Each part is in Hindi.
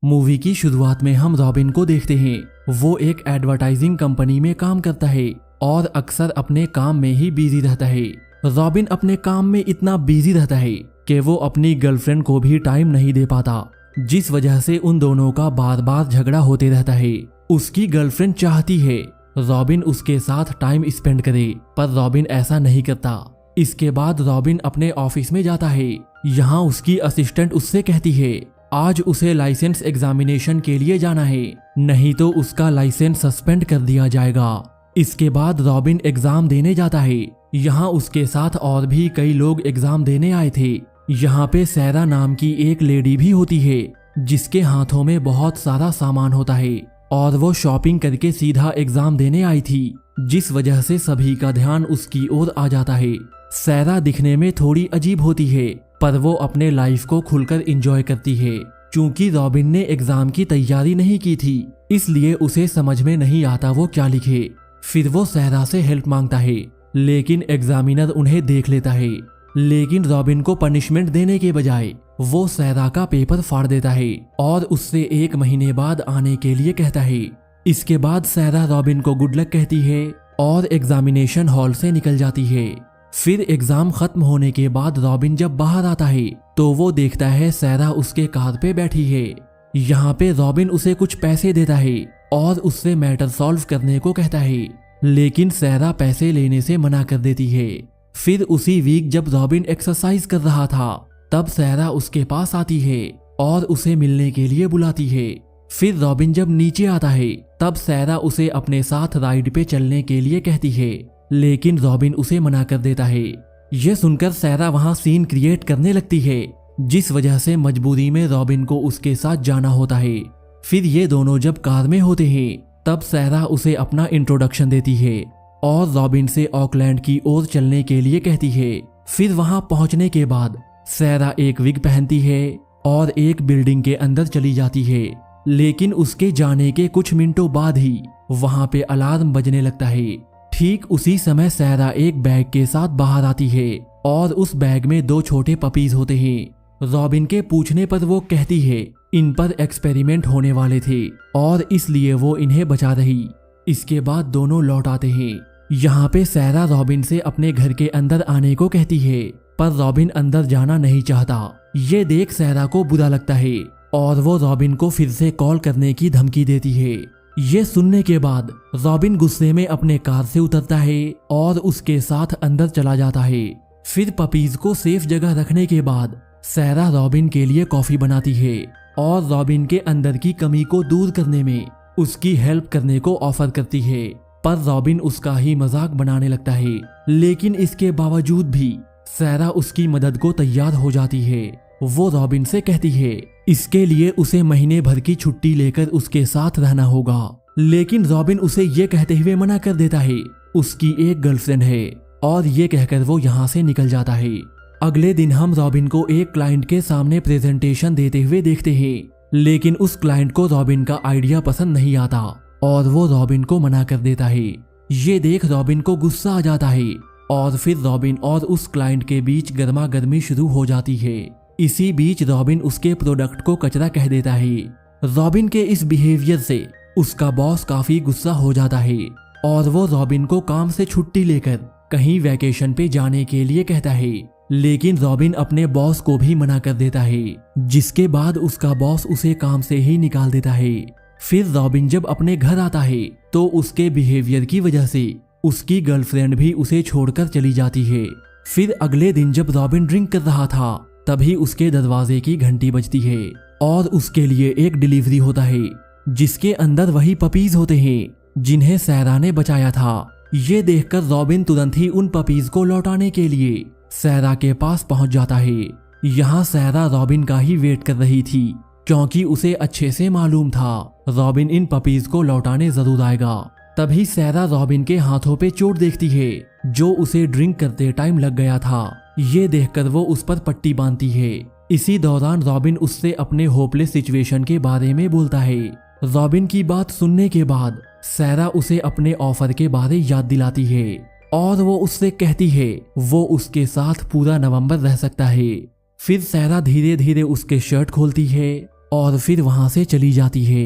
मूवी की शुरुआत में हम रॉबिन को देखते हैं। वो एक एडवर्टाइजिंग कंपनी में काम करता है और अक्सर अपने काम में ही बिजी रहता है। रॉबिन अपने काम में इतना बिजी रहता है कि वो अपनी गर्लफ्रेंड को भी टाइम नहीं दे पाता, जिस वजह से उन दोनों का बार बार झगड़ा होते रहता है। उसकी गर्लफ्रेंड चाहती है रॉबिन उसके साथ टाइम स्पेंड करे, पर रॉबिन ऐसा नहीं करता। इसके बाद रॉबिन अपने ऑफिस में जाता है। यहाँ उसकी असिस्टेंट उससे कहती है आज उसे लाइसेंस एग्जामिनेशन के लिए जाना है, नहीं तो उसका लाइसेंस सस्पेंड कर दिया जाएगा। इसके बाद रॉबिन एग्जाम देने जाता है। यहाँ उसके साथ और भी कई लोग एग्जाम देने आए थे। यहाँ पे सैरा नाम की एक लेडी भी होती है जिसके हाथों में बहुत सारा सामान होता है और वो शॉपिंग करके सीधा एग्जाम देने आई थी, जिस वजह से सभी का ध्यान उसकी ओर आ जाता है। सैरा दिखने में थोड़ी अजीब होती है, पर वो अपने लाइफ को खुलकर एंजॉय करती है। क्योंकि रॉबिन ने एग्जाम की तैयारी नहीं की थी, इसलिए उसे समझ में नहीं आता वो क्या लिखे। फिर वो सैरा से हेल्प मांगता है, लेकिन एग्जामिनर उन्हें देख लेता है। लेकिन रॉबिन को पनिशमेंट देने के बजाय वो सैरा का पेपर फाड़ देता है और उससे 1 महीने बाद आने के लिए कहता है। इसके बाद सैरा रॉबिन को गुड लक कहती है और एग्जामिनेशन हॉल से निकल जाती है। फिर एग्जाम खत्म होने के बाद रॉबिन जब बाहर आता है तो वो देखता है सैरा उसके कार पे बैठी है। यहाँ पे रॉबिन उसे कुछ पैसे देता है और उससे मैटर सॉल्व करने को कहता है, लेकिन सैरा पैसे लेने से मना कर देती है। फिर उसी वीक जब रॉबिन एक्सरसाइज कर रहा था, तब सैरा उसके पास आती है और उसे मिलने के लिए बुलाती है। फिर रॉबिन जब नीचे आता है तब सैरा उसे अपने साथ राइड पे चलने के लिए कहती है, लेकिन रॉबिन उसे मना कर देता है। यह सुनकर सैरा वहां सीन क्रिएट करने लगती है, जिस वजह से मजबूरी में रॉबिन को उसके साथ जाना होता है। फिर ये दोनों जब कार में होते हैं तब सैरा उसे अपना इंट्रोडक्शन देती है और रॉबिन से ऑकलैंड की ओर चलने के लिए कहती है। फिर वहां पहुंचने के बाद सैरा एक विग पहनती है और एक बिल्डिंग के अंदर चली जाती है, लेकिन उसके जाने के कुछ मिनटों बाद ही वहां पे अलार्म बजने लगता है। ठीक उसी समय सैरा एक बैग के साथ बाहर आती है और उस बैग में 2 छोटे पपीज होते हैं। रॉबिन के पूछने पर वो कहती है इन पर एक्सपेरिमेंट होने वाले थे और इसलिए वो इन्हें बचा रही। इसके बाद दोनों लौट आते हैं। यहाँ पे सैरा रॉबिन से अपने घर के अंदर आने को कहती है, पर रॉबिन अंदर जाना नहीं चाहता। ये देख सैरा को बुरा लगता है और वो रॉबिन को फिर से कॉल करने की धमकी देती है। ये सुनने के बाद रॉबिन गुस्से में अपने कार से उतरता है और उसके साथ अंदर चला जाता है। फिर पपीज को सेफ जगह रखने के बाद सैरा रॉबिन के लिए कॉफी बनाती है और रॉबिन के अंदर की कमी को दूर करने में उसकी हेल्प करने को ऑफर करती है, पर रॉबिन उसका ही मजाक बनाने लगता है। लेकिन इसके बावजूद भी सैरा उसकी मदद को तैयार हो जाती है। वो रॉबिन से कहती है इसके लिए उसे महीने भर की छुट्टी लेकर उसके साथ रहना होगा, लेकिन रॉबिन उसे ये कहते हुए मना कर देता है उसकी एक गर्लफ्रेंड है, और ये कहकर वो यहाँ से निकल जाता है। अगले दिन हम रॉबिन को एक क्लाइंट के सामने प्रेजेंटेशन देते हुए देखते हैं, लेकिन उस क्लाइंट को रॉबिन का आइडिया पसंद नहीं आता और वो रॉबिन को मना कर देता है। ये देख रॉबिन को गुस्सा आ जाता है और फिर रॉबिन और उस क्लाइंट के बीच गर्मा गर्मी शुरू हो जाती है। इसी बीच रॉबिन उसके प्रोडक्ट को कचरा कह देता है। रॉबिन के इस बिहेवियर से उसका बॉस काफी गुस्सा हो जाता है और वो रॉबिन को काम से छुट्टी लेकर कहीं वैकेशन पे जाने के लिए कहता है, लेकिन रॉबिन अपने बॉस को भी मना कर देता है, जिसके बाद उसका बॉस उसे काम से ही निकाल देता है। फिर रॉबिन जब अपने घर आता है तो उसके बिहेवियर की वजह से उसकी गर्लफ्रेंड भी उसे छोड़कर चली जाती है। फिर अगले दिन जब रॉबिन ड्रिंक कर रहा था तभी उसके दरवाजे की घंटी बजती है और उसके लिए एक डिलीवरी होता है, जिसके अंदर वही पपीज होते हैं जिन्हें सैरा ने बचाया था। ये देखकर रॉबिन तुरंत ही उन पपीज को लौटाने के लिए सैरा के पास पहुंच जाता है। यहाँ सैरा रॉबिन का ही वेट कर रही थी, क्योंकि उसे अच्छे से मालूम था रॉबिन इन पपीज को लौटाने जरूर आएगा। तभी सैरा रॉबिन के हाथों पे चोट देखती है जो उसे ड्रिंक करते टाइम लग गया था। ये देखकर वो उस पर पट्टी बांधती है। इसी दौरान रॉबिन उससे अपने होपलेस सिचुएशन के बारे में बोलता है। रॉबिन की बात सुनने के बाद सैरा उसे अपने ऑफर के बारे याद दिलाती है और वो उससे कहती है वो उसके साथ पूरा नवंबर रह सकता है। फिर सैरा धीरे धीरे उसके शर्ट खोलती है और फिर वहां से चली जाती है।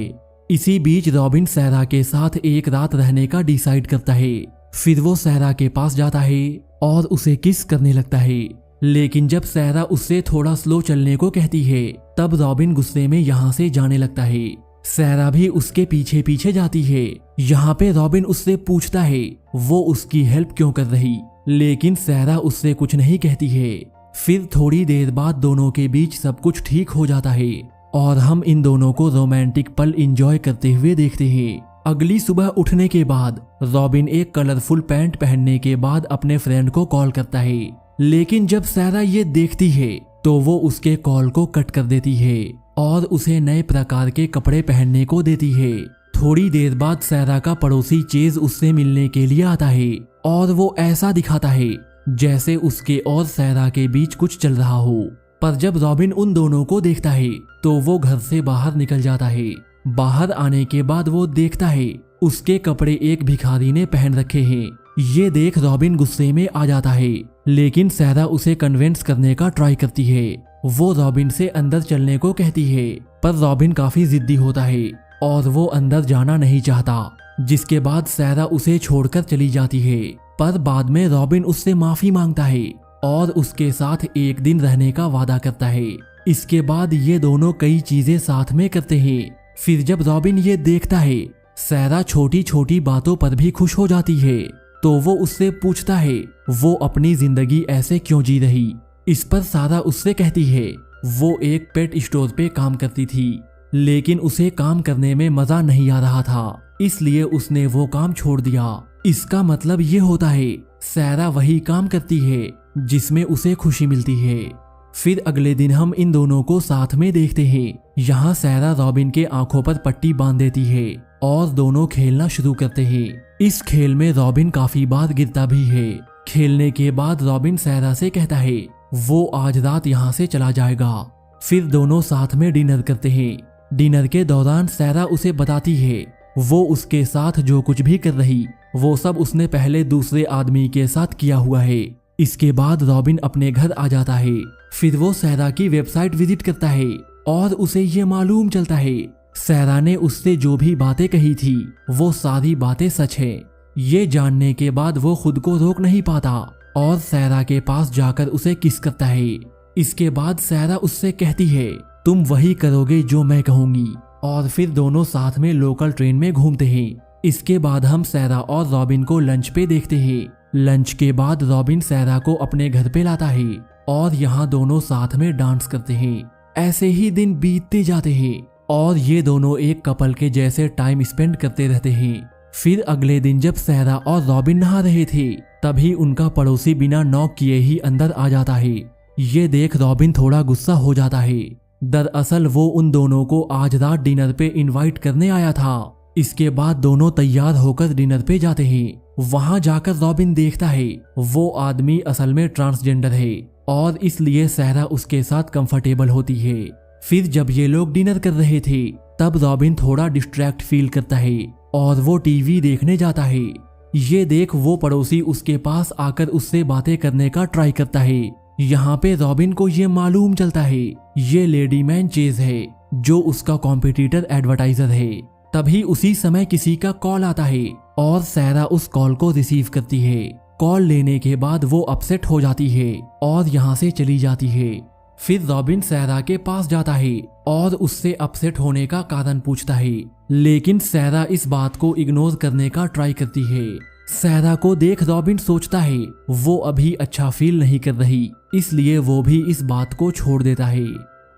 इसी बीच रॉबिन सहरा के साथ एक रात रहने का डिसाइड करता है। फिर वो सहरा के पास जाता है और उसे किस करने लगता है। लेकिन जब सहरा उससे थोड़ा स्लो चलने को कहती है तब रॉबिन गुस्से में यहाँ से जाने लगता है। सहरा भी उसके पीछे पीछे जाती है। यहाँ पे रॉबिन उससे पूछता है वो उसकी हेल्प क्यों कर रही, लेकिन सहरा उससे कुछ नहीं कहती है। फिर थोड़ी देर बाद दोनों के बीच सब कुछ ठीक हो जाता है और हम इन दोनों को रोमांटिक पल एंजॉय करते हुए देखते हैं। अगली सुबह उठने के बाद रॉबिन एक कलरफुल पैंट पहनने के बाद अपने फ्रेंड को कॉल करता है, लेकिन जब सहरा ये देखती है तो वो उसके कॉल को कट कर देती है और उसे नए प्रकार के कपड़े पहनने को देती है। थोड़ी देर बाद सहरा का पड़ोसी चेज उससे मिलने के लिए आता है और वो ऐसा दिखाता है जैसे उसके और सहरा के बीच कुछ चल रहा हो। पर जब रॉबिन उन दोनों को देखता है तो वो घर से बाहर निकल जाता है। बाहर आने के बाद वो देखता है उसके कपड़े एक भिखारी ने पहन रखे हैं। ये देख रॉबिन गुस्से में आ जाता है, लेकिन सहरा उसे कन्विंस करने का ट्राई करती है। वो रॉबिन से अंदर चलने को कहती है, पर रॉबिन काफी जिद्दी होता है और वो अंदर जाना नहीं चाहता, जिसके बाद सहरा उसे छोड़कर चली जाती है। पर बाद में रॉबिन उससे माफी मांगता है और उसके साथ एक दिन रहने का वादा करता है। इसके बाद ये दोनों कई चीजें साथ में करते हैं। फिर जब रॉबिन ये देखता है सहरा छोटी छोटी बातों पर भी खुश हो जाती है, तो वो उससे पूछता है वो अपनी जिंदगी ऐसे क्यों जी रही। इस पर सहरा उससे कहती है वो एक पेट स्टोर पे काम करती थी, लेकिन उसे काम करने में मजा नहीं आ रहा था, इसलिए उसने वो काम छोड़ दिया। इसका मतलब ये होता है सहरा वही काम करती है जिसमें उसे खुशी मिलती है। फिर अगले दिन हम इन दोनों को साथ में देखते हैं। यहाँ सहरा रॉबिन के आंखों पर पट्टी बांध देती है और दोनों खेलना शुरू करते हैं। इस खेल में रॉबिन काफी बार गिरता भी है। खेलने के बाद रॉबिन सहरा से कहता है वो आज रात यहाँ से चला जाएगा। फिर दोनों साथ में डिनर करते हैं। डिनर के दौरान सहरा उसे बताती है वो उसके साथ जो कुछ भी कर रही वो सब उसने पहले दूसरे आदमी के साथ किया हुआ है। इसके बाद रॉबिन अपने घर आ जाता है। फिर वो सहरा की वेबसाइट विजिट करता है और उसे ये मालूम चलता है सहरा ने उससे जो भी बातें कही थी वो सारी बातें सच है। ये जानने के बाद वो खुद को रोक नहीं पाता और सहरा के पास जाकर उसे किस करता है। इसके बाद सहरा उससे कहती है तुम वही करोगे जो मैं कहूंगी, और फिर दोनों साथ में लोकल ट्रेन में घूमते हैं। इसके बाद हम सहरा और रॉबिन को लंच पे देखते हैं। लंच के बाद रॉबिन सहरा को अपने घर पे लाता है और यहाँ दोनों साथ में डांस करते हैं। ऐसे ही दिन बीतते जाते हैं और ये दोनों एक कपल के जैसे टाइम स्पेंड करते रहते हैं। फिर अगले दिन जब सहरा और रॉबिन नहा रहे थे तभी उनका पड़ोसी बिना नॉक किए ही अंदर आ जाता है। ये देख रॉबिन थोड़ा गुस्सा हो जाता है। दरअसल वो उन दोनों को आज रात डिनर पे इनवाइट करने आया था। इसके बाद दोनों तैयार होकर डिनर पे जाते हैं। वहां जाकर रॉबिन देखता है वो आदमी असल में ट्रांसजेंडर है और इसलिए सहरा उसके साथ कंफर्टेबल होती है। फिर जब ये लोग डिनर कर रहे थे तब रॉबिन थोड़ा डिस्ट्रैक्ट फील करता है और वो टीवी देखने जाता है। ये देख वो पड़ोसी उसके पास आकर उससे बातें करने का ट्राई करता है। यहाँ पे रॉबिन को ये मालूम चलता है ये लेडीमैन चेज है जो उसका कॉम्पिटिटर एडवर्टाइजर है। तभी उसी समय किसी का कॉल आता है और सहरा उस कॉल को रिसीव करती है। कॉल लेने के बाद वो अपसेट हो जाती है और यहाँ से चली जाती है। फिर रॉबिन सहरा के पास जाता है और उससे अपसेट होने का कारण पूछता है, लेकिन सहरा इस बात को इग्नोर करने का ट्राई करती है। सहरा को देख रॉबिन सोचता है वो अभी अच्छा फील नहीं कर रही, इसलिए वो भी इस बात को छोड़ देता है।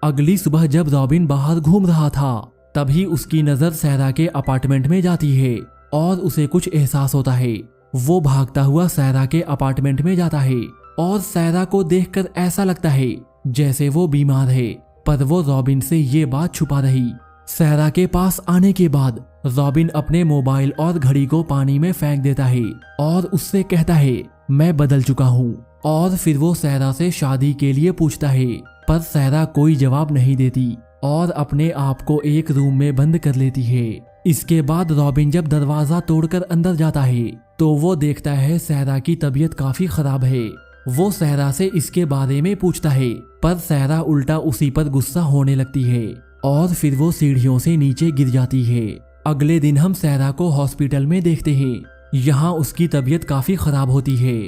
अगली सुबह जब रॉबिन बाहर घूम रहा था तभी उसकी नजर सहरा के अपार्टमेंट में जाती है और उसे कुछ एहसास होता है। वो भागता हुआ सहरा के अपार्टमेंट में जाता है और सहरा को देखकर ऐसा लगता है जैसे वो बीमार है, पर वो रॉबिन से ये बात छुपा रही। सहरा के पास आने के बाद रॉबिन अपने मोबाइल और घड़ी को पानी में फेंक देता है और उससे कहता है मैं बदल चुका हूँ, और फिर वो सहरा से शादी के लिए पूछता है, पर सहरा कोई जवाब नहीं देती और अपने आप को एक रूम में बंद कर लेती है। इसके बाद रॉबिन जब दरवाजा तोड़कर अंदर जाता है तो वो देखता है सहरा की तबीयत काफी खराब है। वो सहरा से इसके बारे में पूछता है, पर सहरा उल्टा उसी पर गुस्सा होने लगती है। और फिर वो सीढ़ियों से नीचे गिर जाती है। अगले दिन हम सैरा को हॉस्पिटल में देखते हैं। यहाँ उसकी तबीयत काफी खराब होती है।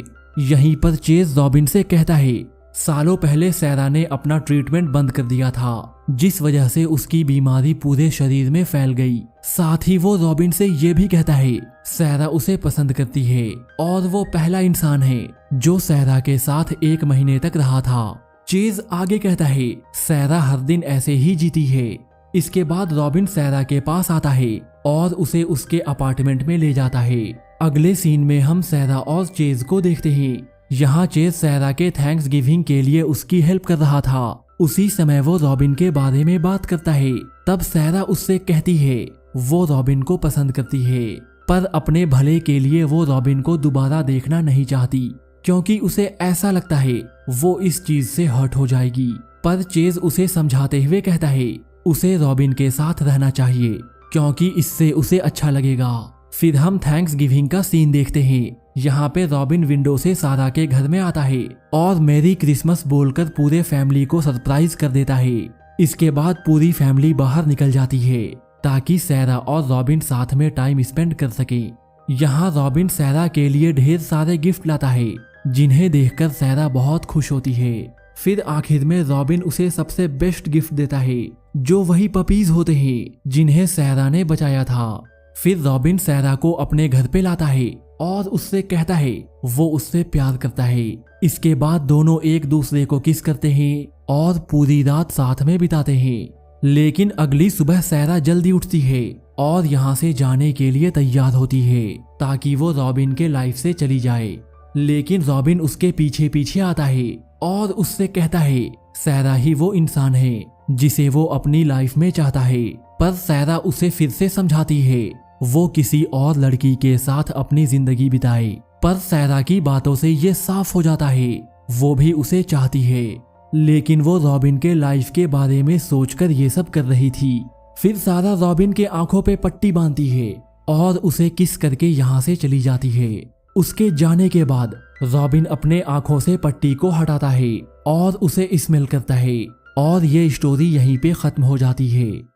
यहीं पर चेज रॉबिन से कहता है सालों पहले सैरा ने अपना ट्रीटमेंट बंद कर दिया था, जिस वजह से उसकी बीमारी पूरे शरीर में फैल गई। साथ ही वो रॉबिन से ये भी कहता है सैरा उसे पसंद करती है और वो पहला इंसान है जो सैरा के साथ 1 महीने तक रहा था। चेज आगे कहता है सैरा हर दिन ऐसे ही जीती है। इसके बाद रॉबिन सैरा के पास आता है और उसे उसके अपार्टमेंट में ले जाता है। अगले सीन में हम सैरा और चेज को देखते हैं। यहाँ चेज सैरा के थैंक्स गिविंग के लिए उसकी हेल्प कर रहा था। उसी समय वो रॉबिन के बारे में बात करता है। तब सैरा उससे कहती है वो रॉबिन को पसंद करती है, पर अपने भले के लिए वो रॉबिन को दोबारा देखना नहीं चाहती, क्योंकि उसे ऐसा लगता है वो इस चीज से हर्ट हो जाएगी। पर चेज उसे समझाते हुए कहता है उसे रॉबिन के साथ रहना चाहिए, क्योंकि इससे उसे अच्छा लगेगा। फिर हम थैंक्स गिविंग का सीन देखते हैं। यहाँ पे रॉबिन विंडो से सारा के घर में आता है और मैरी क्रिसमस बोलकर पूरे फैमिली को सरप्राइज कर देता है। इसके बाद पूरी फैमिली बाहर निकल जाती है ताकि सैरा और रॉबिन साथ में टाइम स्पेंड कर सके। यहाँ रॉबिन सैरा के लिए ढेर सारे गिफ्ट लाता है, जिन्हें देखकर सैरा बहुत खुश होती है। फिर आखिर में रॉबिन उसे सबसे बेस्ट गिफ्ट देता है, जो वही पपीज होते हैं जिन्हें सैरा ने बचाया था। फिर रॉबिन सैरा को अपने घर पे लाता है और उससे कहता है वो उससे प्यार करता है। इसके बाद दोनों एक दूसरे को किस करते हैं और पूरी रात साथ में बिताते हैं। लेकिन अगली सुबह सैरा जल्दी उठती है और यहाँ से जाने के लिए तैयार होती है ताकि वो रॉबिन के लाइफ से चली जाए। लेकिन रॉबिन उसके पीछे पीछे आता है और उससे कहता है सैरा ही वो इंसान है जिसे वो अपनी लाइफ में चाहता है। पर सैरा उसे फिर से समझाती है वो किसी और लड़की के साथ अपनी जिंदगी बिताए। पर सैरा की बातों से ये साफ हो जाता है वो भी उसे चाहती है, लेकिन वो रॉबिन के लाइफ के बारे में सोचकर ये सब कर रही थी। फिर सारा रॉबिन के आंखों पे पट्टी बांधती है और उसे किस करके यहाँ से चली जाती है। उसके जाने के बाद रॉबिन अपने आंखों से पट्टी को हटाता है और उसे स्मेल करता है और ये स्टोरी यहीं पे खत्म हो जाती है।